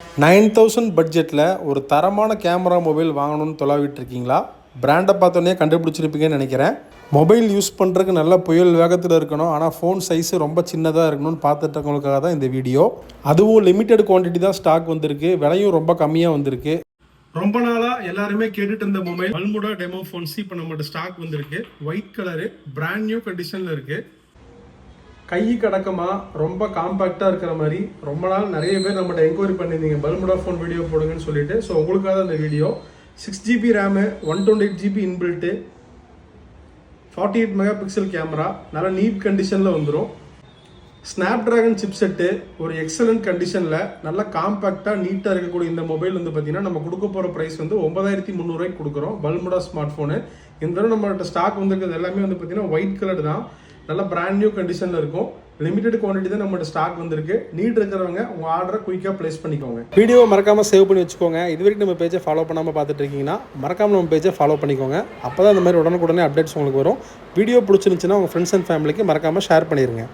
9000 பட்ஜெட்டில் ஒரு தரமான கேமரா மொபைல் வாங்கணும்னு தொலாவிட்டு இருக்கீங்களா? பிராண்டை பார்த்தோன்னே கண்டுபிடிச்சிருப்பீங்கன்னு நினைக்கிறேன். மொபைல் யூஸ் பண்ணுறதுக்கு நல்ல புயல் வேகத்தில் இருக்கணும், ஆனால் ஃபோன் சைஸு ரொம்ப சின்னதாக இருக்கணும்னு பார்த்துட்டு இருக்கவங்களுக்காக தான் இந்த வீடியோ. அதுவும் லிமிட்டட் குவான்டிட்டி தான் ஸ்டாக் வந்திருக்கு, விலையும் ரொம்ப கம்மியாக வந்திருக்கு. ரொம்ப நாளாக எல்லாருமே கேட்டுட்டு இருந்த மொபைல் பல்முடா டெமோ ஃபோன்ஸ் இப்போ நம்மகிட்ட ஸ்டாக் வந்திருக்கு. ஒயிட் கலரு, பிராண்ட் நியூ கண்டிஷனில் இருக்குது. கை கடக்கமாக ரொம்ப காம்பேக்டாக இருக்கிற மாதிரி ரொம்ப நாள் நிறைய பேர் நம்மகிட்ட என்கொயரி பண்ணியிருந்தீங்க, பல்முடா ஃபோன் வீடியோ போடுங்கன்னு சொல்லிட்டு. ஸோ உங்களுக்காக தான் இந்த video. 6GB RAM, 128GB inbuilt, 48 mega pixel camera, நல்ல நீட் கண்டிஷனில் வந்துடும். ஸ்னாப் ட்ராகன் சிப் செட்டு ஒரு எக்ஸலண்ட் கண்டிஷனில் நல்லா காம்பேக்டாக நீட்டாக இருக்கக்கூடிய இந்த மொபைல் வந்து பார்த்தீங்கன்னா நம்ம கொடுக்க போகிற ப்ரைஸ் வந்து 9300 கொடுக்குறோம். பல்முடா ஸ்மார்ட் ஃபோனு. இந்த தடவை நம்மகிட்ட ஸ்டாக் வந்துருக்கிறது எல்லாமே வந்து பார்த்தீங்கன்னா ஒயிட் கலர் தான், நல்ல பிராண்ட் நியூ கண்டிஷனில் இருக்கும். லிமிடெட் குவான்டிட்டி தான் நம்மகிட்ட ஸ்டாக் வந்திருக்கு. நீட் இருக்கிறவங்க உங்கள் ஆர்டரை குயிக்காக ப்ளேஸ் பண்ணிக்கோங்க. வீடியோவை மறக்காமல் சேவ் பண்ணி வச்சுக்கோங்க. இது வரைக்கும் நம்ம பேஜை ஃபாலோ பண்ணாமல் பார்த்துட்டு இருக்கீங்கன்னா மறக்காமல் நம்ம பேஜை ஃபாலோ பண்ணிக்கோங்க. அப்போ தான் இந்த மாதிரி உடனுக்குடனே அப்டேட்ஸ் உங்களுக்கு வரும். வீடியோ பிடிச்சிருந்துச்சுன்னா உங்கள் ஃப்ரெண்ட்ஸ் அண்ட் ஃபேமிலிக்கு மறக்காமல் ஷேர் பண்ணிடுங்க.